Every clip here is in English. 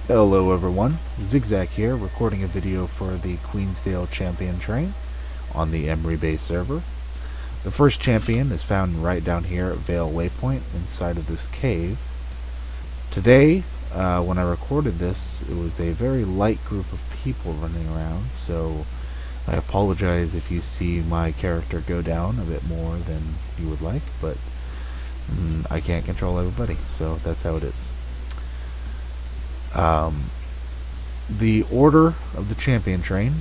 Hello everyone, Zigzag here, recording a video for the Queensdale champion train on the Ehmry Bay server. The first champion is found right down here at Vale Waypoint inside of this cave. Today, when I recorded this, it was a very light group of people running around, so I apologize if you see my character go down a bit more than you would like, but I can't control everybody, so that's how it is. The order of the champion train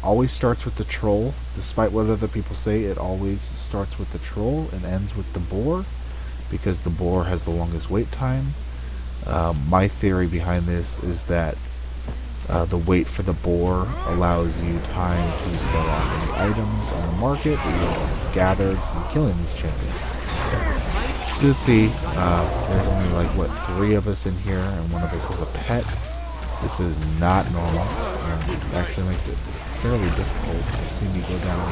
always starts with the troll. Despite what other people say, it always starts with the troll and ends with the boar, because the boar has the longest wait time. My theory behind this is that the wait for the boar allows you time to sell off any items on the market that you have gathered from killing these champions. So you see, there's only like, what, 3 of us in here, and one of us has a pet. This is not normal, and it actually makes it fairly difficult. I've seen me go down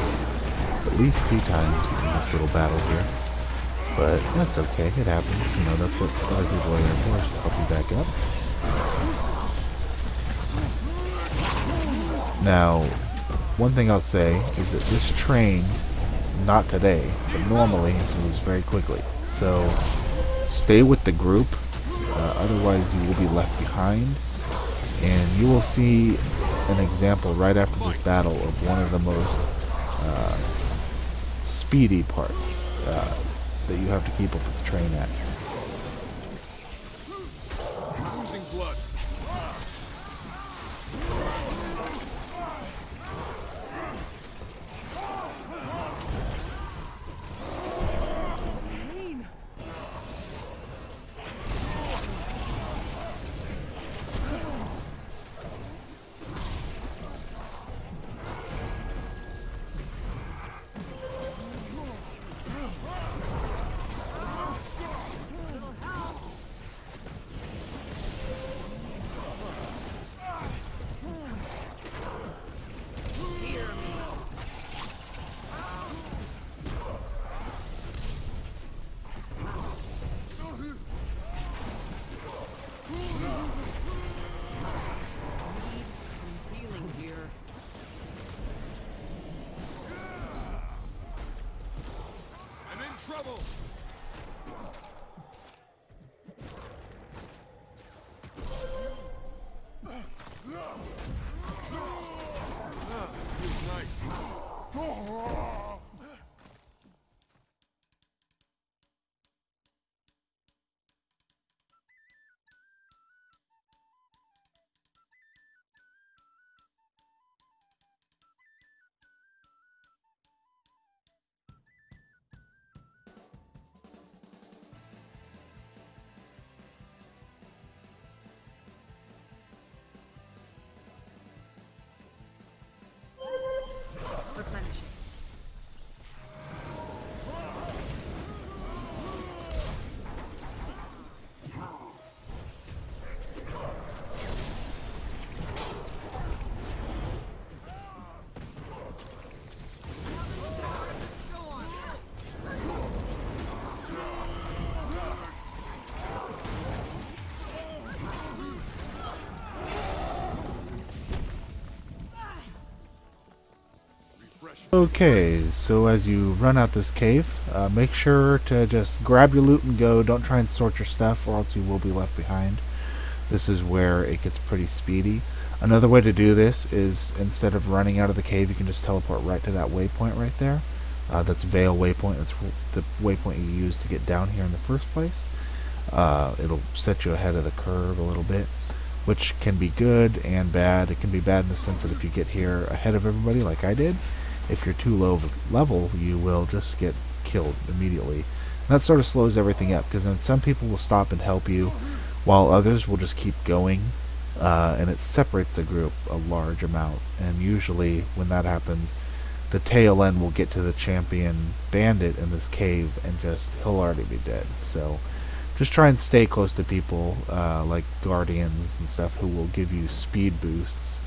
at least 2 times in this little battle here. But that's okay, it happens. You know, that's what other people are there for, is to help you back up. Now, one thing I'll say is that this train, not today, but normally, moves very quickly. So stay with the group, otherwise you will be left behind, and you will see an example right after this battle of one of the most speedy parts that you have to keep up with the train at. Losing blood. Trouble. Feels nice. Okay, so as you run out this cave, make sure to just grab your loot and go. Don't try and sort your stuff, or else you will be left behind. This is where it gets pretty speedy. Another way to do this is, instead of running out of the cave, you can just teleport right to that waypoint right there. That's Vale Waypoint. That's the waypoint you use to get down here in the first place. It'll set you ahead of the curve a little bit, which can be good and bad. It can be bad in the sense that if you get here ahead of everybody like I did, if you're too low of level, you will just get killed immediately. And that sort of slows everything up, because then some people will stop and help you, while others will just keep going, and it separates the group a large amount. And usually when that happens, the tail end will get to the champion bandit in this cave, and he'll already be dead. So just try and stay close to people like guardians and stuff, who will give you speed boosts.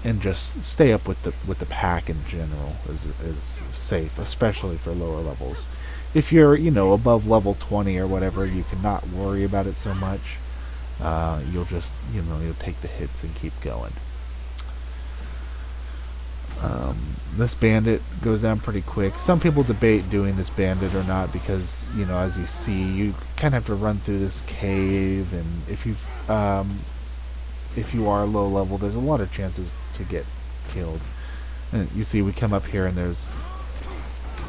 and just stay up with the pack in general is safe, especially for lower levels. If you're, you know, above level 20 or whatever, you cannot worry about it so much. you'll just, you'll take the hits and keep going. This bandit goes down pretty quick. Some people debate doing this bandit or not because, as you see, you kind of have to run through this cave, and if you are low level, there's a lot of chances to get killed. And you see, we come up here, and there's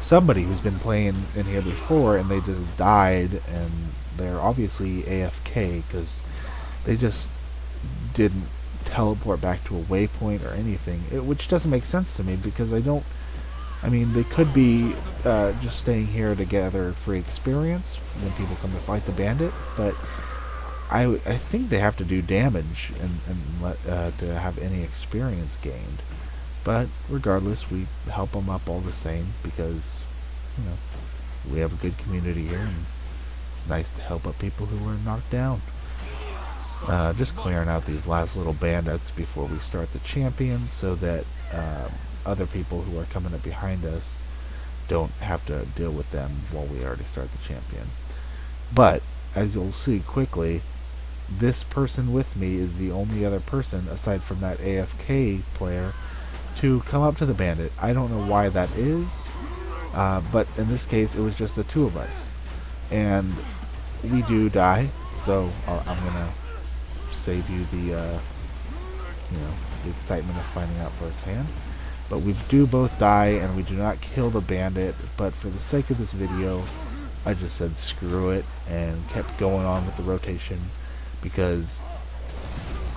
somebody who's been playing in here before, and they just died, and they're obviously AFK because they just didn't teleport back to a waypoint or anything, which doesn't make sense to me because they could be just staying here to gather free experience when people come to fight the bandit, but I think they have to do damage and to have any experience gained. But regardless, we help them up all the same because we have a good community here, and it's nice to help up people who are knocked down. Just clearing out these last little bandits before we start the champion so that other people who are coming up behind us don't have to deal with them while we already start the champion. But, as you'll see quickly, this person with me is the only other person, aside from that AFK player, to come up to the bandit. I don't know why that is, but in this case it was just the two of us. And we do die, so I'm going to save you the excitement of finding out firsthand. But we do both die, and we do not kill the bandit, but for the sake of this video, I just said screw it and kept going on with the rotation because,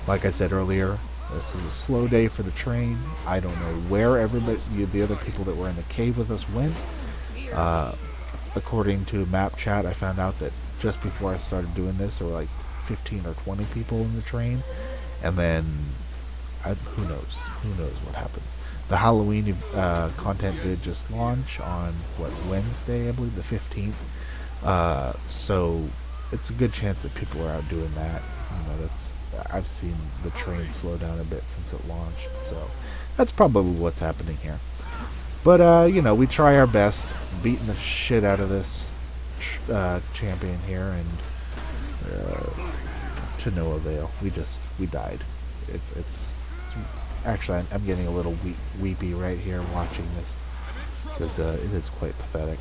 like I said earlier, this is a slow day for the train. I don't know where everybody, the other people that were in the cave with us went. According to map chat, I found out that just before I started doing this, there were like 15 or 20 people in the train, and then who knows what happens. The Halloween content did just launch on Wednesday, I believe, the 15th. So it's a good chance that people are out doing that. I've seen the train slow down a bit since it launched, so that's probably what's happening here. But we try our best, beating the shit out of this champion here, and to no avail. We died. It's actually, I'm getting a little weepy right here watching this because it is quite pathetic.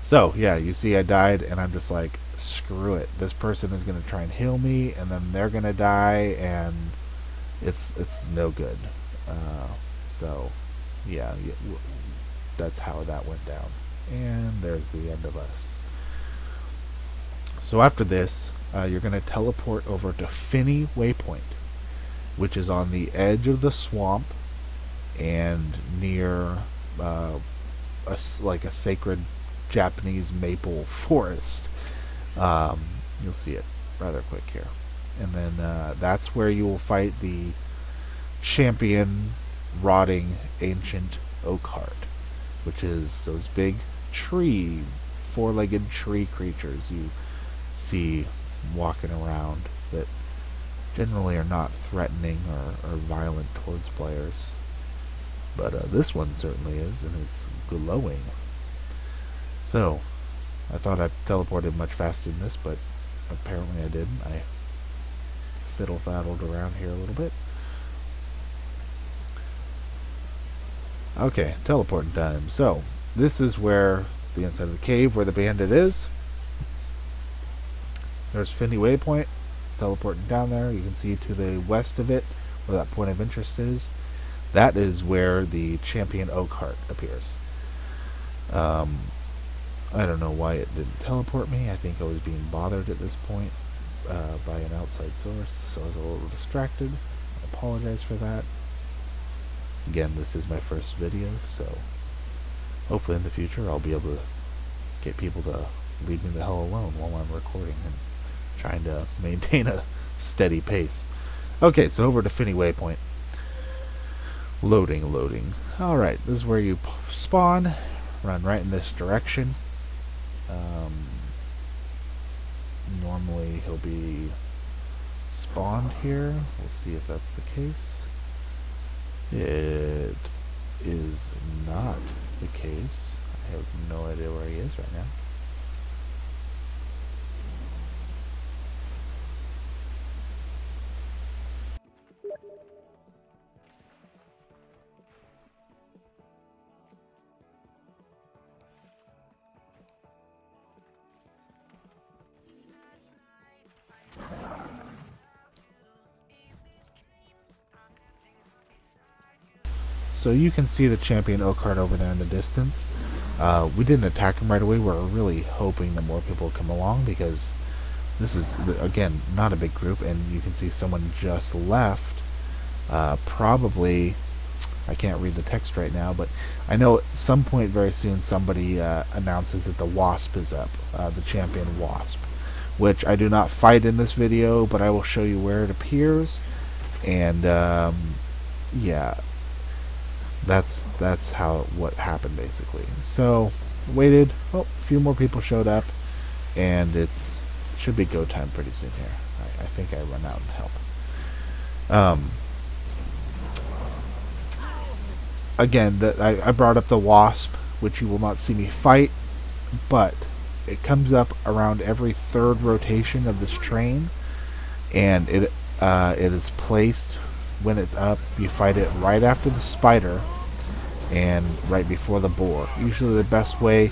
So yeah, you see I died, and I'm just like, screw it. This person is going to try and heal me, and then they're going to die, and it's no good. So yeah, that's how that went down. And there's the end of us. So after this, you're going to teleport over to Finney Waypoint, which is on the edge of the swamp and near like a sacred Japanese maple forest. You'll see it rather quick here. And then that's where you will fight the champion rotting ancient oak heart, which is those big tree, four-legged tree creatures you see walking around that generally are not threatening or violent towards players. But this one certainly is, and it's glowing. So, I thought I teleported much faster than this, but apparently I didn't. I fiddle-faddled around here a little bit. Okay, teleporting time. So, this is where the inside of the cave where the bandit is. There's Finney Waypoint. Teleporting down there. You can see to the west of it where that point of interest is. That is where the champion oak heart appears. I don't know why it didn't teleport me. I think I was being bothered at this point by an outside source, so I was a little distracted. I apologize for that. Again, this is my first video, so hopefully in the future I'll be able to get people to leave me the hell alone while I'm recording and trying to maintain a steady pace. Okay, so over to Finney Waypoint. Loading. Alright, this is where you spawn. Run right in this direction. Normally he'll be spawned here. We'll see if that's the case. It is not the case. I have no idea where he is right now. So you can see the champion O-card over there in the distance. We didn't attack him right away. We're really hoping that more people come along because this is, again, not a big group, and you can see someone just left. Probably, I can't read the text right now, but I know at some point very soon somebody announces that the Wasp is up, the champion Wasp, which I do not fight in this video, but I will show you where it appears, and yeah, that's what happened basically. So waited. Oh, a few more people showed up, and should be go time pretty soon here. I think I run out of help. Again, I brought up the Wasp, which you will not see me fight, but it comes up around every third rotation of this train, and it is placed when it's up. You fight it right after the spider and right before the boar. Usually the best way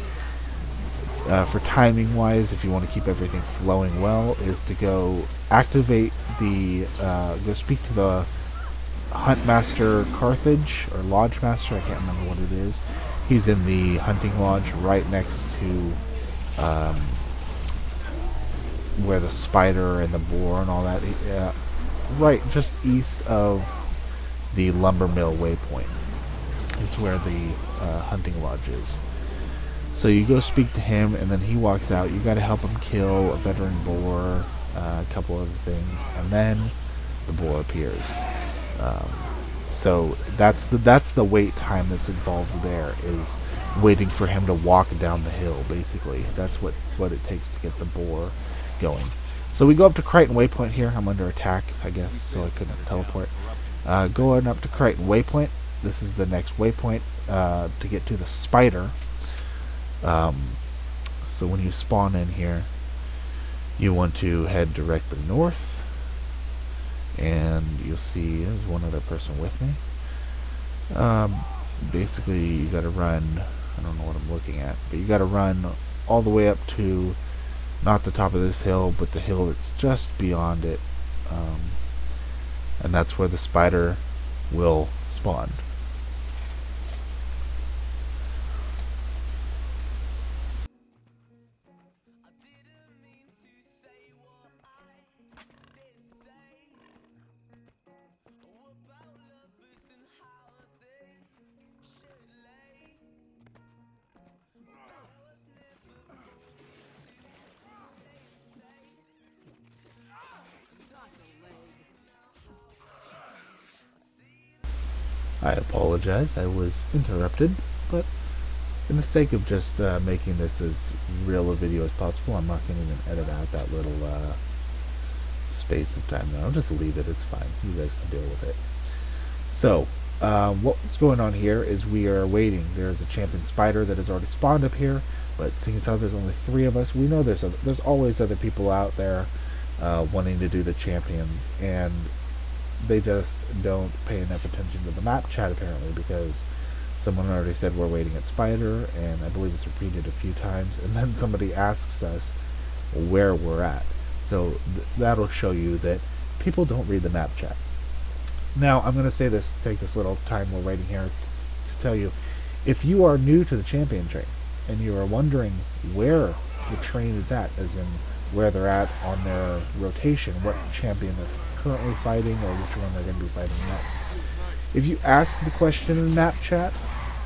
for timing wise, if you want to keep everything flowing well, is to go activate go speak to the Hunt Master Carthage, or Lodge Master, I can't remember what it is. He's in the hunting lodge right next to where the spider and the boar and all that, right just east of the lumber mill waypoint. It's where the hunting lodge is. So you go speak to him, and then he walks out. You got to help him kill a veteran boar, a couple other things, and then the boar appears. So that's the wait time that's involved there, is waiting for him to walk down the hill. Basically, that's what it takes to get the boar going. So we go up to Crichton Waypoint here. I'm under attack, I guess, so I couldn't teleport. Going up to Crichton Waypoint. This is the next waypoint to get to the spider. So when you spawn in here, you want to head directly north, and you'll see there's one other person with me. Basically, you got to run. I don't know what I'm looking at, but you got to run all the way up to not the top of this hill, but the hill that's just beyond it, and that's where the spider will spawn. I apologize, I was interrupted, but in the sake of just making this as real a video as possible, I'm not going to even edit out that little space of time there. I'll just leave it, it's fine. You guys can deal with it. So, what's going on here is we are waiting. There's a champion spider that has already spawned up here, but seeing as how there's only 3 of us, we know there's always other people out there wanting to do the champions, and they just don't pay enough attention to the map chat apparently, because someone already said we're waiting at spider, and I believe it's repeated a few times, and then somebody asks us where we're at. So that'll show you that people don't read the map chat. Now I'm going to say this, take this little time we're waiting here to tell you, if you are new to the champion train and you are wondering where the train is at, as in where they're at on their rotation, what champion they're currently fighting or which one they're going to be fighting next, if you ask the question in the map chat,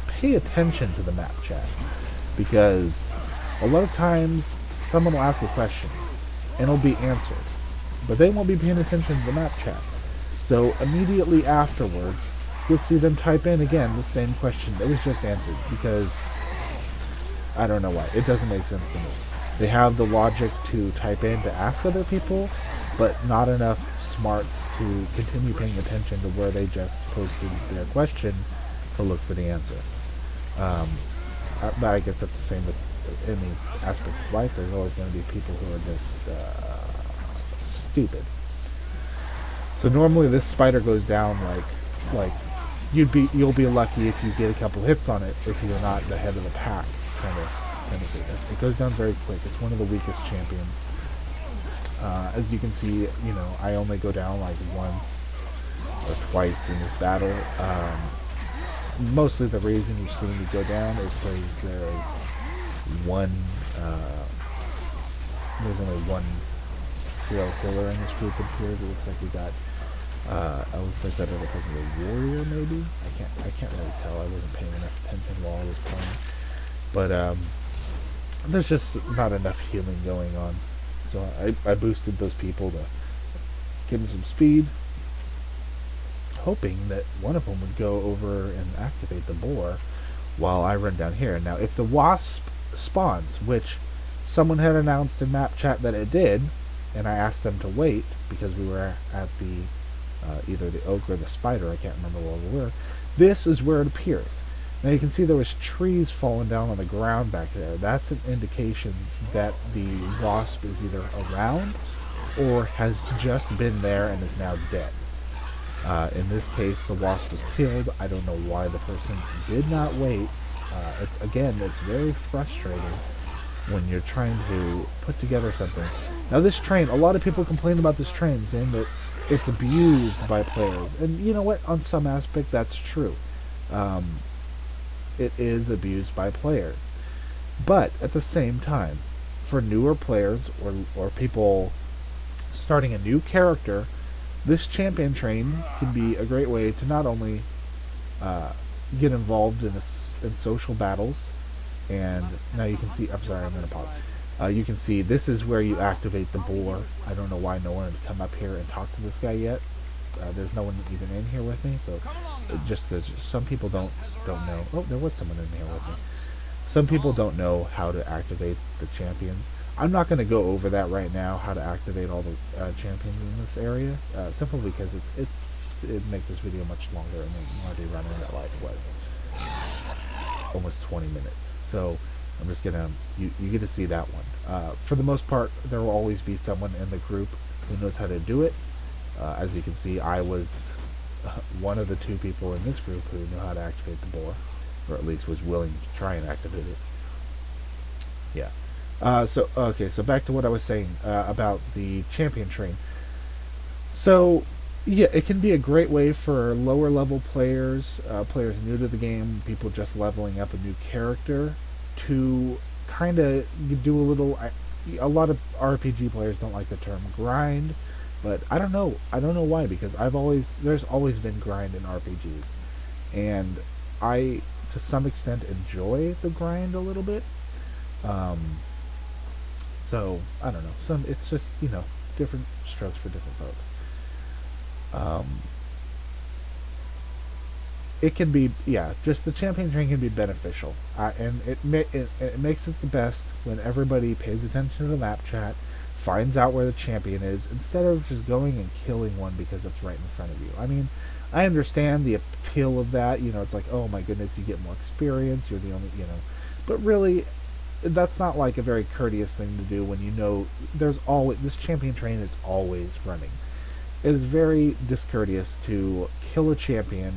pay attention to the map chat, because a lot of times someone will ask a question and it'll be answered, but they won't be paying attention to the map chat. So immediately afterwards you'll see them type in again the same question that was just answered, because I don't know why, it doesn't make sense to me. They have the logic to type in to ask other people, but not enough smarts to continue paying attention to where they just posted their question to look for the answer. But I guess that's the same with any aspect of life. There's always going to be people who are just stupid. So normally this spider goes down like you'll be lucky if you get a couple hits on it if you're not the head of the pack kind of thing. It goes down very quick. It's one of the weakest champions. As you can see, you know, I only go down like once or twice in this battle. Mostly the reason you see me go down is because there's only one real killer in this group. It appears. It looks like we got. It looks like that other person's a warrior, maybe. I can't really tell. I wasn't paying enough attention while I was playing. But there's just not enough healing going on. So I boosted those people to give them some speed, hoping that one of them would go over and activate the boar while I run down here. Now, if the wasp spawns, which someone had announced in map chat that it did, and I asked them to wait because we were at the either the oak or the spider, I can't remember where we were, this is where it appears. Now you can see there was trees falling down on the ground back there. That's an indication that the wasp is either around or has just been there and is now dead. In this case, the wasp was killed. I don't know why the person did not wait. It's very frustrating when you're trying to put together something. Now this train, a lot of people complain about this train, saying that it's abused by players. And you know what? On some aspect, that's true. It is abused by players. But at the same time, for newer players or people starting a new character, this champion train can be a great way to not only get involved in social battles, and now you can see, I'm sorry, I'm going to pause. You can see this is where you activate the boar. I don't know why no one had come up here and talked to this guy yet. There's no one even in here with me, so just because some people don't know. Oh, there was someone in here with me. Some people don't know how to activate the champions. I'm not going to go over that right now, how to activate all the champions in this area, simply because it'd make this video much longer, and I'm already running at like, what, almost 20 minutes. So I'm just going to, you get to see that one. For the most part, there will always be someone in the group who knows how to do it. As you can see, I was one of the two people in this group who knew how to activate the boar, or at least was willing to try and activate it. Yeah. So back to what I was saying about the champion train. So, yeah, it can be a great way for lower level players, players new to the game, people just leveling up a new character, to kind of do a little. A lot of RPG players don't like the term grind, but I don't know why, because there's always been grind in RPGs, and I to some extent enjoy the grind a little bit. So I don't know. It's just, you know, different strokes for different folks. It can be, yeah, just the champion train can be beneficial, and it makes it the best when everybody pays attention to the map chat, finds out where the champion is, instead of just going and killing one because it's right in front of you. I mean, I understand the appeal of that. You know, it's like, oh my goodness, you get more experience. You're the only, you know, but really, that's not like a very courteous thing to do when you know this champion train is always running. It is very discourteous to kill a champion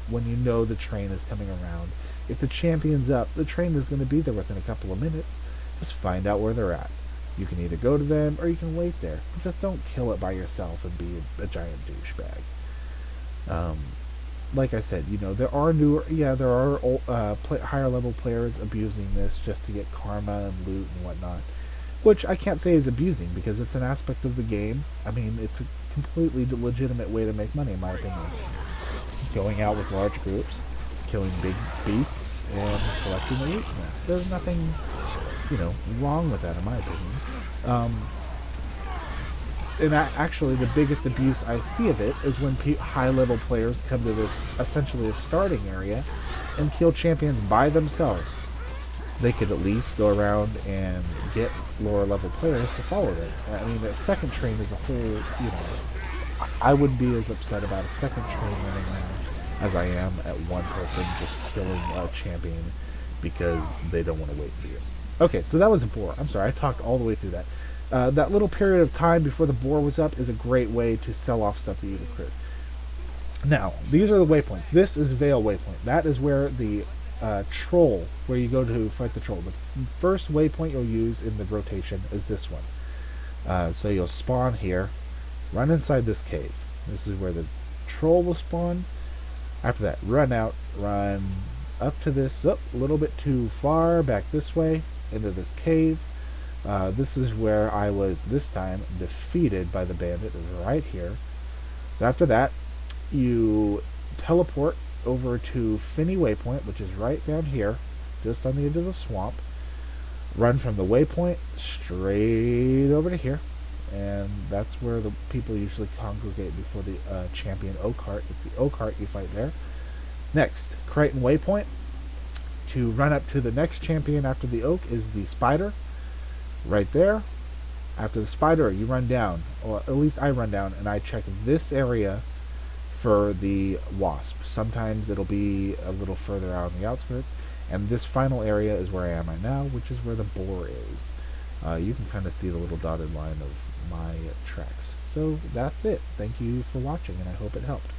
when you know the train is coming around. If the champion's up, the train is going to be there within a couple of minutes. Just find out where they're at. You can either go to them or you can wait there. But just don't kill it by yourself and be a giant douchebag. Like I said, you know, there are higher level players abusing this just to get karma and loot and whatnot, which I can't say is abusing because it's an aspect of the game. I mean, it's a completely legitimate way to make money, in my opinion. Going out with large groups, killing big beasts, and collecting the loot. There's nothing, you know, wrong with that, in my opinion. And actually, the biggest abuse I see of it is when high-level players come to this, essentially a starting area, and kill champions by themselves. They could at least go around and get lower-level players to follow them. I mean, a second train is a whole, you know, I would be as upset about a second train running around as I am at one person just killing a champion because they don't want to wait for you. Okay, so that was a boar. I'm sorry, I talked all the way through that. That little period of time before the boar was up is a great way to sell off stuff that you've accrued. Now, these are the waypoints. This is Vale Waypoint. That is where the troll, where you go to fight the troll. The first waypoint you'll use in the rotation is this one. So you'll spawn here, run inside this cave. This is where the troll will spawn. After that, run out, run up to this, a little bit too far, back this way, into this cave. This is where I was, this time, defeated by the bandit, right here. So after that, you teleport over to Finney Waypoint, which is right down here, just on the edge of the swamp. Run from the waypoint straight over to here, and that's where the people usually congregate before the champion oak heart. It's the oak heart you fight there. Next, Crichton Waypoint. To run up to the next champion after the oak is the spider, right there. After the spider, you run down, or at least I run down, and I check this area for the wasp. Sometimes it'll be a little further out on the outskirts, and this final area is where I am right now, which is where the boar is. You can kind of see the little dotted line of my tracks. So that's it. Thank you for watching, and I hope it helped.